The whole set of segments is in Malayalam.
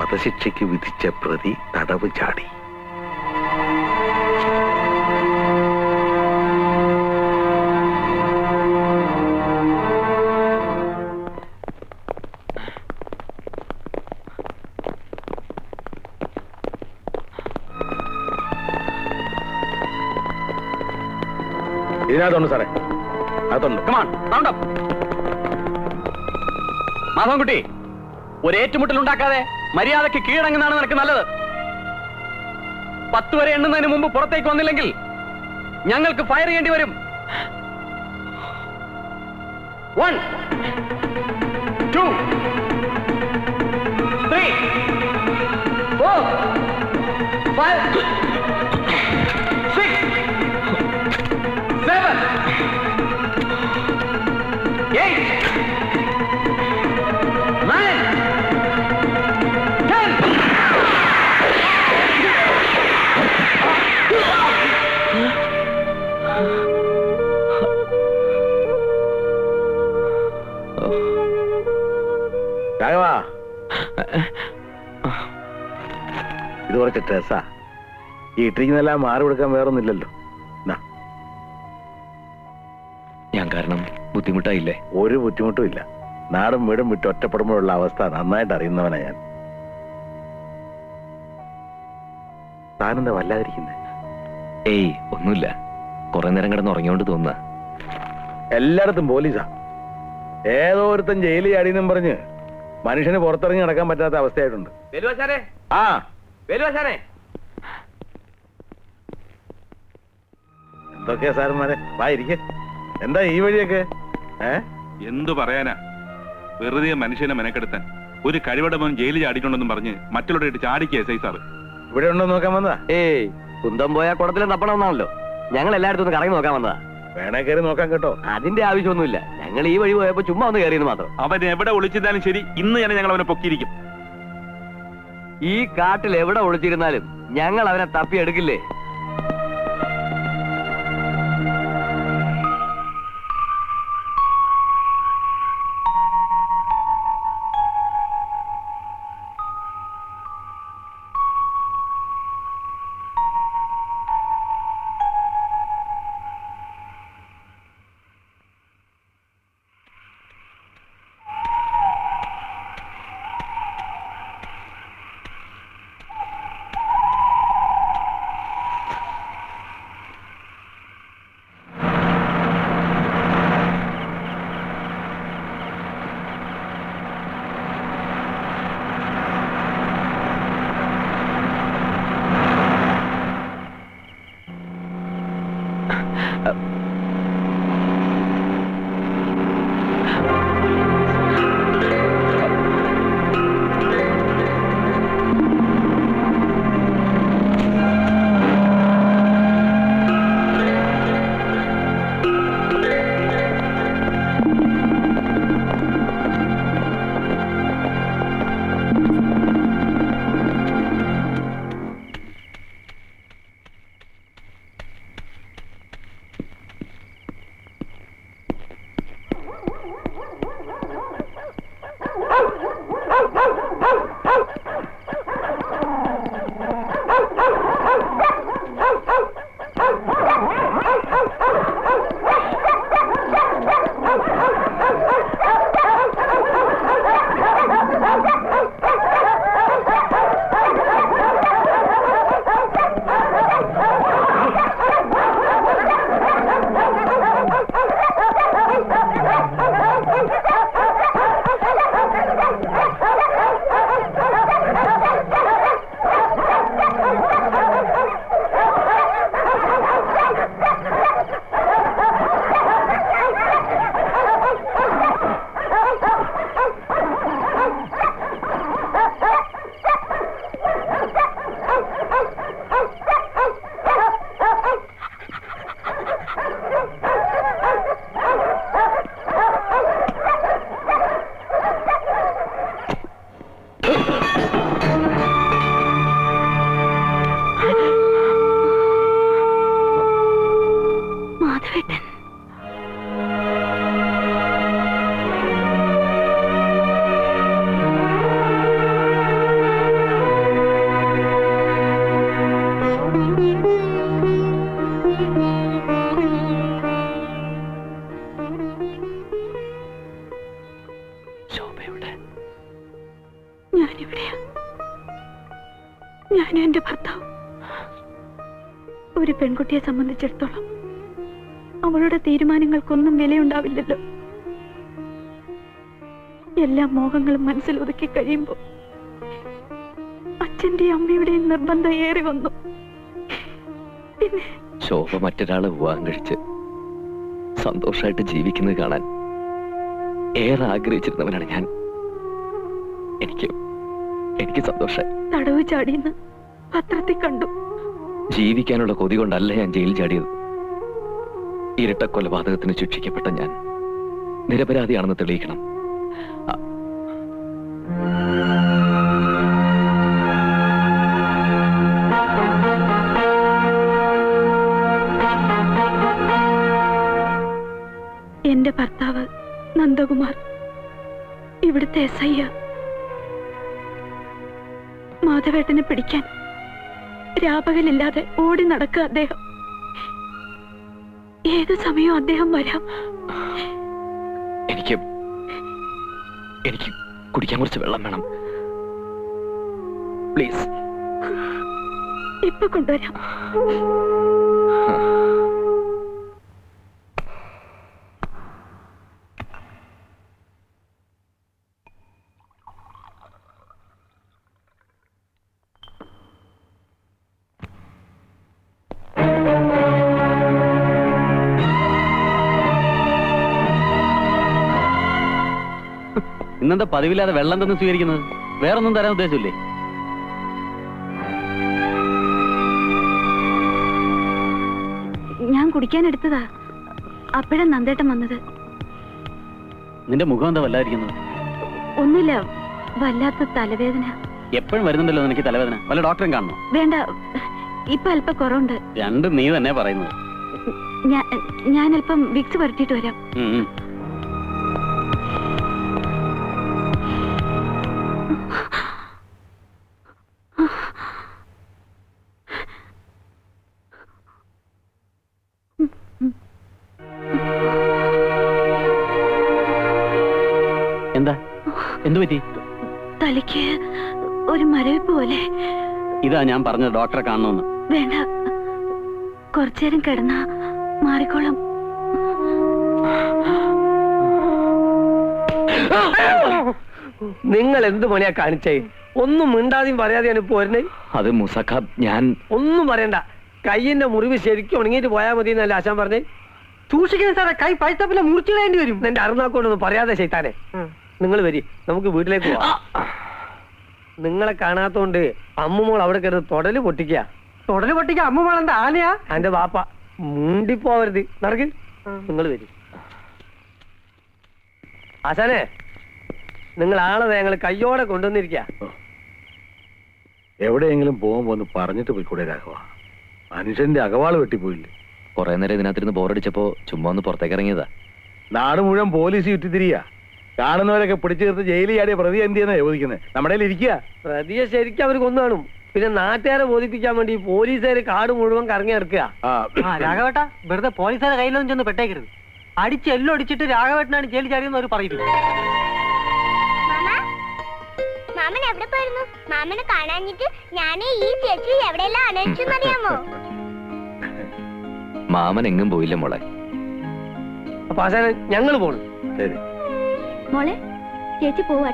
വധശിക്ഷയ്ക്ക് വിധിച്ച പ്രതി തടവ് ചാടി. ഇതിനകത്തുണ്ട് സാറേ, അകത്തുണ്ട്. മാധവൻകുട്ടി, ഒരു ഏറ്റുമുട്ടൽ ഉണ്ടാക്കാതെ മര്യാദയ്ക്ക് കീഴടങ്ങുന്നതാണ് നിനക്ക് നല്ലത്. 10 വരെ എണ്ണുന്നതിന് മുമ്പ് പുറത്തേക്ക് വന്നില്ലെങ്കിൽ ഞങ്ങൾക്ക് ഫയർ ചെയ്യേണ്ടി വരും. 1 2 3 4 5 6 7 8 9 10. രാഘവാ, ഇത് കുറച്ച് ഡ്രസ്സാ. ഈ ഇട്ടിരിക്കുന്നെല്ലാം മാറി കൊടുക്കാൻ വേറൊന്നുമില്ലല്ലോ. ഞാൻ കാരണം ബുദ്ധിമുട്ടായില്ലേ? ഒരു ബുദ്ധിമുട്ടും ഇല്ല. നാടും വീടും വിട്ട് ഒറ്റപ്പെടുമ്പോഴുള്ള അവസ്ഥ നന്നായിട്ട് അറിയുന്നവനാ ഞാൻ. താനെന്താ വല്ലാതിരിക്കുന്നേ? ഏയ് ഒന്നുമില്ല, കുറെ നേരം കിടന്ന് ഉറങ്ങിയോണ്ട് തോന്നുക. എല്ലായിടത്തും പോലീസാ. ഏതോ ഒരുത്തൻ ജയിലിൽ ചാടിയെന്നും പറഞ്ഞ് മനുഷ്യന് പുറത്തിറങ്ങി നടക്കാൻ പറ്റാത്ത അവസ്ഥയായിട്ടുണ്ട്. ആ എന്തൊക്കെയാ സാറന്മാരെ, വാ ഇരിക്കെ. എന്താ ഈ വഴിയൊക്കെ? എന്തു പറയാനാ, വെറുതെ മനുഷ്യനെ മെനക്കെടുത്താൻ. ഒരു കഴിവടമോൻ ജയിലിൽ ചാടിയിട്ടുണ്ടെന്നും പറഞ്ഞ് മറ്റുള്ളവരുടെ ചാടിക്കുക എസ് ഐ സാറ്. ഇവിടെ ഉണ്ടോ നോക്കാൻ വന്നതാ? ഏയ്, കുന്തം പോയാ കുടത്തിലും തപ്പണമെന്നാണല്ലോ. ഞങ്ങൾ എല്ലായിടത്തും ഒന്ന് കറങ്ങി നോക്കാൻ വന്നതാ. വേണേ കയറി നോക്കാൻ കേട്ടോ. അതിന്റെ ആവശ്യമൊന്നുമില്ല, ഞങ്ങൾ ഈ വഴി പോയപ്പോ ചുമ്മാ ഒന്ന് കയറിയെന്ന് മാത്രം. അവൻ എവിടെ ഒളിച്ചിരുന്നാലും ശരി, ഇന്ന് തന്നെ ഞങ്ങൾ അവനെ പൊക്കിയിരിക്കും. ഈ കാട്ടിൽ എവിടെ ഒളിച്ചിരുന്നാലും ഞങ്ങൾ അവനെ തപ്പിയെടുക്കില്ലേ? ഞാനിവിടെയാ. ഞാനും എന്റെ ഭർത്താവ്. ഒരു പെൺകുട്ടിയെ സംബന്ധിച്ചിടത്തോളം അവളുടെ തീരുമാനങ്ങൾക്കൊന്നും വിലയുണ്ടാവില്ലല്ലോ. എല്ലാ മോഹങ്ങളും മനസ്സിൽ ഒതുക്കി കഴിയുമ്പോൾ അച്ഛന്റെയും അമ്മയുടെയും നിർബന്ധം ഏറി വന്നു. പിന്നെ ശോഭ മറ്റൊരാളെ വിവാഹം കഴിച്ച് സന്തോഷമായിട്ട് ജീവിക്കുന്നത് കാണാൻ ഏറെ ആഗ്രഹിച്ചിരുന്നവനാണ് ഞാൻ. എനിക്ക് സന്തോഷമായി. തടവ് ചാടിയെന്ന് പത്രത്തിൽ കണ്ടു. ജീവിക്കാനുള്ള കൊതി കൊണ്ടല്ല ഞാൻ ജയിലിൽ ചാടിയത്. ഇരട്ട കൊലപാതകത്തിന് ശിക്ഷിക്കപ്പെട്ട ഞാൻ നിരപരാധിയാണെന്ന് തെളിയിക്കണം. എന്റെ ഭർത്താവ് നന്ദകുമാർ ഇവിടുത്തെ SI. മാധവേട്ടനെ പിടിക്കാൻ രാപകലില്ലാതെ ഓടി നടക്കുക അദ്ദേഹം. ഏത് സമയവും അദ്ദേഹം വരാം. എനിക്ക് കുടിക്കാൻ കുറച്ച് വെള്ളം വേണം, പ്ലീസ്. ഇപ്പൊ കൊണ്ടുവരാം. ഇന്നെന്താ പതിവില്ലാതെ വെള്ളം തന്നെ സ്വീകരിക്കുന്നത്? വേറൊന്നും തരാൻ ഉദ്ദേശമില്ലേ? ഞാൻ കുടിക്കാൻ എടുത്തതാ. അപ്പോഴാ നന്ദേട്ടൻ വന്നത്. നിന്റെ മുഖം എന്താ വല്ലാതിരിക്കുന്നത്? ഒന്നുമില്ല, വല്ലാത്ത തലവേദന. എപ്പോഴും വരുന്നുണ്ടല്ലോ നിനക്ക് തലവേദന. വല്ല ഡോക്ടറും കാണണോ? വേണ്ട, ഇപ്പൊ അല്പം കുറവുണ്ട്. രണ്ടും നീ തന്നെ പറയുന്നത്. ഞാൻ അല്പം വിക്സ് പുരട്ടിയിട്ട് വരാം. എന്താ? എന്തു പറ്റി? തലയ്ക്ക് ഒരു മരവിപ്പ് പോലെ. ഇതാ ഞാൻ പറഞ്ഞത്, ഡോക്ടറെ കാണണമെന്ന്. വേണ്ട, കുറച്ചേരം കിടന്നാ മാറിക്കോളാം. നിങ്ങൾ എന്ത് പണിയാ കാണിച്ചേ? ഒന്നും മിണ്ടാതെയും പറയാതെയാണ് ഇപ്പൊ വരുന്നേ. അത് മുസഖ, ഞാൻ ഒന്നും പറയണ്ട. കൈയിന്റെ മുറിവ് ശരിക്കും ഉണങ്ങിയിട്ട് പോയാൽ മതി എന്നല്ല ആശാൻ പറഞ്ഞേ. സൂക്ഷിക്കുന്ന സാറേ, കൈ പഴുത്തപ്പില്ല മുറിച്ചിടേണ്ടി വരും. എന്റെ അറുനാക്കൊണ്ടൊന്നും പറയാതെ ചെയ്താനെ. നിങ്ങൾ വരി, നമുക്ക് വീട്ടിലേക്ക് പോവാം. നിങ്ങളെ കാണാത്തോണ്ട് അമ്മുമോൾ അവിടെ കിടന്ന് തൊടല് പൊട്ടിക്ക. അമ്മുമോൾ എന്താ ആനയാ? എന്റെ വാപ്പ മുണ്ടിപ്പോവരുത്. നടക്ക്, നിങ്ങൾ വരി. ആശാനെ, നിങ്ങൾ ആളെ ഞങ്ങൾ കയ്യോടെ കൊണ്ടുവന്നിരിക്ക. എവിടെയെങ്കിലും പോകുമ്പോ ഒന്ന് പറഞ്ഞിട്ട് പോയിക്കൂടെ രാഘവ? മനുഷ്യന്റെ അകവാള് വെട്ടിപ്പോയില്ലേ? കുറെ നേരം ഇതിനകത്തിരുന്ന് ബോറടിച്ചപ്പോ ചുമ്മാ ഒന്ന് പുറത്തേക്ക് ഇറങ്ങിയതാ. നാട് മുഴുവൻ പോലീസ് ചുറ്റിത്തിരിയ. കാണുന്നവരൊക്കെ പിടിച്ചു ചേർത്ത് ജയിലിൽ ചാടിയ പ്രതി എന്ത് ചെയ്യുന്ന ചോദിക്കുന്നത്? നമ്മുടെ ഇരിക്കുക. പ്രതിയെ ശരിക്കും അവർ കൊന്നു കാണും. പിന്നെ നാട്ടുകാരെ ബോധിപ്പിക്കാൻ വേണ്ടി പോലീസുകാര് കാട് മുഴുവൻ കറങ്ങി ഇറക്കുക. രാഘവേട്ട, വെറുതെ പോലീസുകാരെ കയ്യിലൊന്നും ചെന്ന് പെട്ടേക്കരുത്. അടിച്ച് എല്ലാം അടിച്ചിട്ട് രാഘവേട്ടനാണ് ജയിലിൽ ചാടിയെന്ന് അവർ പറയുന്നു. മാമൻ എവിടെ പോയിരുന്നു? മാമനെ കാണാഞ്ഞിട്ട് ഞാൻ ഈ ചേച്ചി എവിടെയെല്ലാം അന്വേഷിച്ചെന്നറിയാമോ? മാമൻ എങ്ങും പോയില്ല മോളെ. അപ്പൊ ആശാനെ, ഞങ്ങൾ പോണു. ശരി മോളെ, ചേച്ചി പോവാ.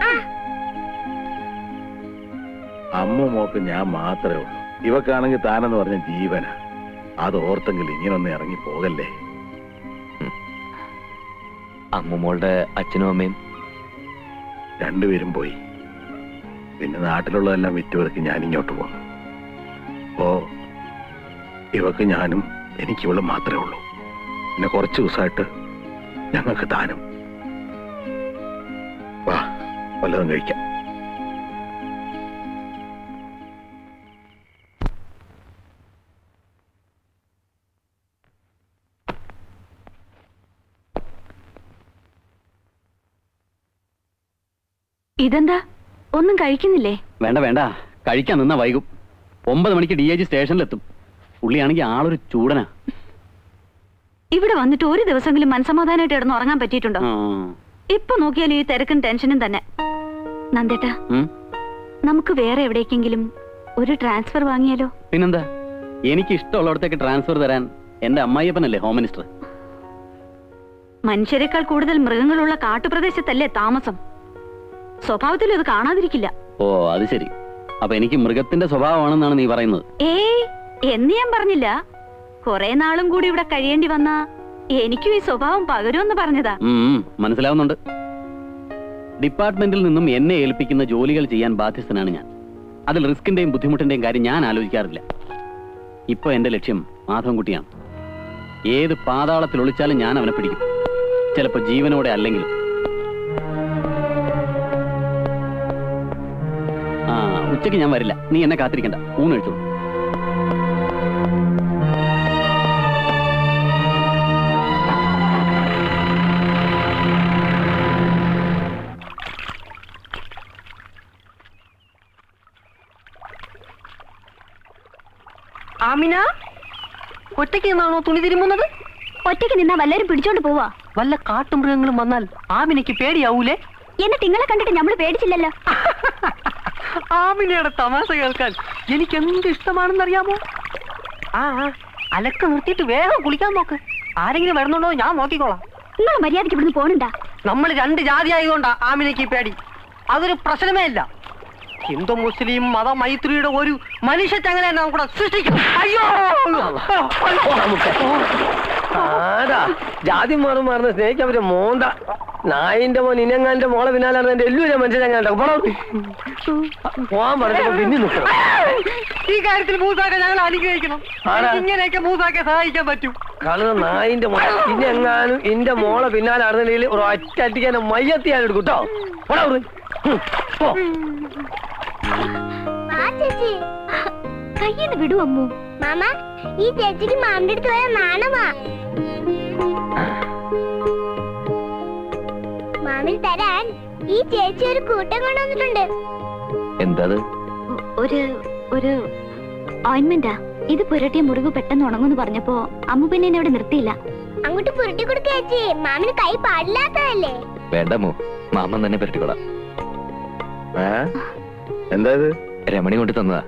അമ്മ മോക്ക് ഞാൻ മാത്രമേ ഉള്ളൂ. ഇവക്കാണെങ്കിൽ താനെന്ന് പറഞ്ഞ ജീവന. അത് ഓർത്തെങ്കിൽ ഇങ്ങനൊന്നും ഇറങ്ങി പോകല്ലേ. അമ്മുമോളുടെ അച്ഛനും അമ്മയും രണ്ടുപേരും പോയി. പിന്നെ നാട്ടിലുള്ളതെല്ലാം വിറ്റുവർക്ക് ഞാൻ ഇങ്ങോട്ട് പോന്നു. അപ്പോ ഇവക്ക് ഞാനും എനിക്കിവളും മാത്രമേ ഉള്ളൂ. പിന്നെ കുറച്ച് ദിവസമായിട്ട് ഞങ്ങൾക്ക് താനും. വാ, വല്ലതും കഴിക്കാം. ഇതെന്താ, ഒന്നും കഴിക്കുന്നില്ലേ? വേണ്ട വേണ്ട, കഴിക്കാൻ നിന്നാ വൈകും. 9 മണിക്ക് DIG സ്റ്റേഷനിലെത്തും. പുള്ളിയാണെങ്കിൽ ആളൊരു ചൂടനാ. ഇവിടെ വന്നിട്ട് ഒരു ദിവസമെങ്കിലും മനസമാധാനമായിട്ട് കിടന്ന് ഉറങ്ങാൻ പറ്റിയിട്ടുണ്ടോ? ഇപ്പൊ നോക്കിയാലും ഈ തിരക്കും ടെൻഷനും തന്നെ. നന്ദേട്ടാ, നമുക്ക് വേറെ എവിടേക്കെങ്കിലും ഒരു ട്രാൻസ്ഫർ വാങ്ങിയാലോ? പിന്നെന്താ, എനിക്ക് ഇഷ്ടമുള്ളിടത്തേക്ക് ട്രാൻസ്ഫർ തരാൻ എന്റെ അമ്മായിയപ്പനല്ലേ ഹോം മിനിസ്റ്റർ. മനുഷ്യരെക്കാൾ കൂടുതൽ മൃഗങ്ങളുള്ള കാട്ടുപ്രദേശത്തല്ലേ താമസം. സ്വഭാവത്തിൽ അത് കാണാതിരിക്കില്ല. ഓ അത് ശരി. അപ്പൊ എനിക്ക് മൃഗത്തിന്റെ സ്വഭാവമാണെന്നാണ് നീ പറയുന്നത്? ഏയ്, എന്ന് ഞാൻ പറഞ്ഞില്ല. കുറെ നാളും കൂടി ഇവിടെ കഴിയേണ്ടി വന്നാ എനിക്കും ഈ സ്വഭാവം പകരുമെന്ന് പറഞ്ഞതാ. മനസ്സിലാവുന്നുണ്ട്. ഡിപ്പാർട്ട്മെന്റിൽ നിന്നും എന്നെ ഏൽപ്പിക്കുന്ന ജോലികൾ ചെയ്യാൻ ബാധ്യസ്ഥനാണ് ഞാൻ. അതിൽ റിസ്കിന്റെയും ബുദ്ധിമുട്ടിന്റെയും കാര്യം ഞാൻ ആലോചിക്കാറില്ല. ഇപ്പൊ എന്റെ ലക്ഷ്യം മാധവൻകുട്ടിയാണ്. ഏത് പാതാളത്തിൽ ഒളിച്ചാലും ഞാൻ അവനെ പിടിക്കും. ചിലപ്പോ ജീവനോടെ അല്ലെങ്കിലും. ഉച്ചയ്ക്ക് ഞാൻ വരില്ല, നീ എന്നെ കാത്തിരിക്കണ്ട. ഊണ് കഴിച്ചോളൂ. ആമിന, ഒറ്റയ്ക്ക് നിന്നാണോ തുണി തിരുമുന്നത്? ഒറ്റയ്ക്ക് നിന്നാ വല്ലവരും പിടിച്ചോണ്ട് പോവാ. വല്ല കാട്ടുമൃഗങ്ങളും വന്നാൽ ആമിനയ്ക്ക് പേടിയാവൂലേ? എന്നിട്ട് നിങ്ങളെ കണ്ടിട്ട് നമ്മള് പേടിച്ചില്ലല്ലോ. ആമിനയുടെ തമാശ കേൾക്കാൻ എനിക്ക് എന്ത് ഇഷ്ടമാണെന്നറിയാമോ? അലക്ക് നിർത്തിയിട്ട് വേഗം കുളിക്കാൻ നോക്ക്. ആരെങ്കിലും വരുന്നുണ്ടോ ഞാൻ നോക്കിക്കോളാം. നിങ്ങൾ മര്യാദയ്ക്ക് ഇവിടുന്ന് പോണുണ്ടാ? നമ്മൾ രണ്ട് ജാതി ആയതുകൊണ്ടാ ആമിനയ്ക്ക് പേടി. അതൊരു പ്രശ്നമേ അല്ല. ഹിന്ദു മുസ്ലിം മതമൈത്രിയുടെ ഒരു മനുഷ്യ ചങ്ങല കൂടെ സൃഷ്ടിക്കും. അയ്യോ, ജാതി മാറും മാറുന്ന സ്നേഹിക്കാൻ പറ്റിയ മോന്ത നായിന്റെ മോൻ ഇനങ്ങാന്റെ മോളെ പിന്നാലാണ് എന്റെ എല്ലാവരും മനുഷ്യ ചങ്ങല പോവാൻ പറഞ്ഞപ്പോ പിന്നെ നിൽക്കണം. ഈ കാര്യത്തിൽ മൂസാക്കെ ഞങ്ങൾ അനുഗ്രഹിക്കണം. ഇങ്ങനെയൊക്കെ മൂസാക്കെ സഹായിക്കാൻ പറ്റും. കാരണം നായിന്റെ മോളെ ഇനെങ്ങാനും എന്റെ മോളെ പിന്നാലെ അറിഞ്ഞില്ലെങ്കിൽ ഒരു ഒറ്റ മയ്യത്തിയാൽ എടുക്കും കേട്ടോ. കയ്യെന്ന് വിടൂ അമ്മു. മാമ, ഈ ചേച്ചിക്ക് മാമിന്റെ അടുത്ത് പോയ നാണമാ. മാമിന് തരാൻ ഈ ചേച്ചി ഒരു കൂട്ടം കൊണ്ടുവന്നിട്ടുണ്ട്. എന്താ? ഒരു ഓയിന്റ്മെന്റാ. ഇത് പുരട്ടിയ മുറിവ് പെട്ടെന്ന് ഉണങ്ങുന്നു പറഞ്ഞപ്പോ അമ്മു പിന്നെ എന്നെ ഇവിടെ നിർത്തിയില്ല. അങ്ങോട്ട് പുരട്ടി കൊടുക്ക ചേച്ചി. മാമിന് കൈ പാടില്ലാത്തതല്ലേ? വേണ്ടമോ, മാമൻ തന്നെ പുരട്ടിക്കോളാം. എന്താ ഇത്? രമണി കൊണ്ട് തന്നതാ.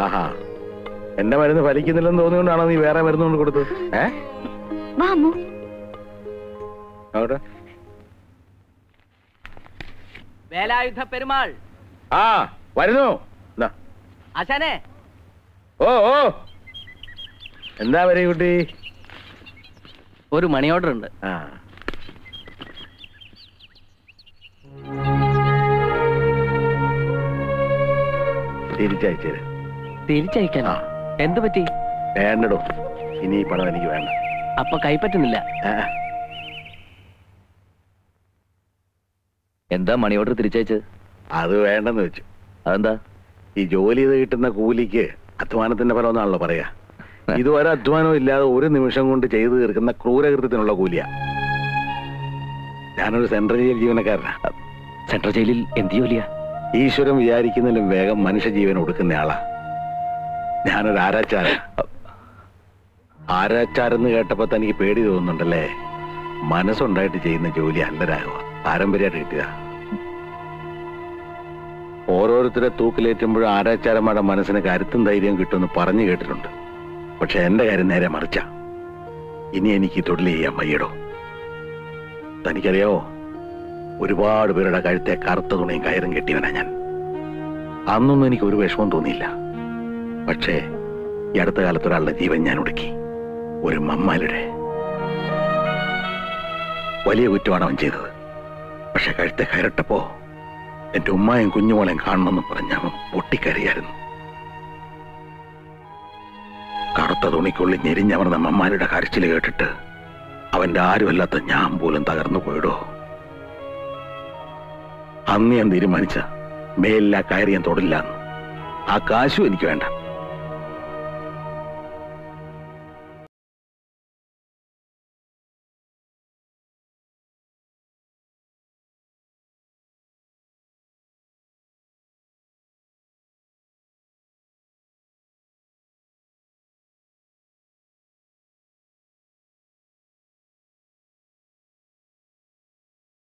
ആഹാ, എന്റെ മരുന്ന് ഫലിക്കുന്നില്ലെന്ന് തോന്നിക്കൊണ്ടാണോ നീ വേറെ മരുന്ന് കൊണ്ട് കൊടുത്തത്? വാ അമ്മു. അവിടെ വേലായുധ പെരുമാൾ. ആ വരുന്നു. ആശാനെ. ഓ ഓ, എന്താ വരെ കുട്ടി? ഒരു മണി ഓർഡർ ഉണ്ട്. തിരിച്ചയച്ചേര്. തിരിച്ചയക്കാനോ? എന്ത് പറ്റി? വേണ്ടടോ, ഇനി ഈ പണം എനിക്ക് വേണ്ട. അപ്പൊ കൈപ്പറ്റുന്നില്ല. എന്താ മണി ഓർഡർ തിരിച്ചയച്ചത്? അത് വേണ്ടെന്ന് വെച്ചു. അതെന്താ? ഈ ജോലി ചെയ്ത് കിട്ടുന്ന കൂലിക്ക് അധ്വാനത്തിന്റെ ഫലം എന്നാണല്ലോ പറയാ. ഇതുവരെ അധ്വാനം ഇല്ലാതെ ഒരു നിമിഷം കൊണ്ട് ചെയ്തു തീർക്കുന്ന ക്രൂരകൃത്യത്തിനുള്ള കൂലിയാ. ഞാനൊരു സെൻട്രൽ ജയിൽ ജീവനക്കാരനാ. സെൻട്രൽ ജയിലിൽ എന്ത് ജോലിയാ? ഈശ്വരൻ വിചാരിക്കുന്നതിലും വേഗം മനുഷ്യജീവൻ ഒടുക്കുന്നയാളാ. ഞാനൊരു ആരാച്ചാര. ആരാച്ചാരെന്ന് കേട്ടപ്പോ തനിക്ക് പേടി തോന്നുന്നുണ്ടല്ലേ? മനസ്സുണ്ടായിട്ട് ചെയ്യുന്ന ജോലി അല്ല രാഘവ, പാരമ്പര്യമായിട്ട് കിട്ടിയതാ. ഓരോരുത്തരെ തൂക്കിലേറ്റുമ്പോഴും ആരാച്ചാരന്മാരുടെ മനസ്സിന് കരുത്തും ധൈര്യം കിട്ടുമെന്ന് പറഞ്ഞു കേട്ടിട്ടുണ്ട്. പക്ഷെ എന്റെ കാര്യം നേരെ മറിച്ച. ഇനി എനിക്ക് തൊഴിൽ ചെയ്യാൻ വയ്യടോ. തനിക്കറിയാവോ, ഒരുപാട് പേരുടെ കഴുത്തെ കറുത്ത തുണിയും കയറും കെട്ടിയവനാ ഞാൻ. അന്നൊന്നും എനിക്ക് ഒരു വിഷമം തോന്നിയില്ല. പക്ഷേ ഈ അടുത്ത കാലത്ത് ഒരാളുടെ ജീവൻ ഞാൻ ഒടുക്കി. ഒരു മമ്മാലിയുടെ. വലിയ കുറ്റമാണ് അവൻ ചെയ്തത്. പക്ഷെ കഴുത്തെ കയറിട്ടപ്പോ എന്റെ ഉമ്മായും കുഞ്ഞുമോളെയും കാണണമെന്ന് പറഞ്ഞ അവൻ പൊട്ടിക്കരയായിരുന്നു. കറുത്ത തുണിക്കുള്ളിൽ ഞെരിഞ്ഞമർന്ന മമ്മാലിയുടെ കരച്ചിൽ കേട്ടിട്ട് അവന്റെ ആരുമല്ലാത്ത ഞാൻ പോലും തകർന്നു പോയിടോ. അന്ന് ഞാൻ തീരുമാനിച്ച മേലില്ല കയറി ഞാൻ തൊടില്ലാന്ന്. ആ കാശും എനിക്ക് വേണ്ട.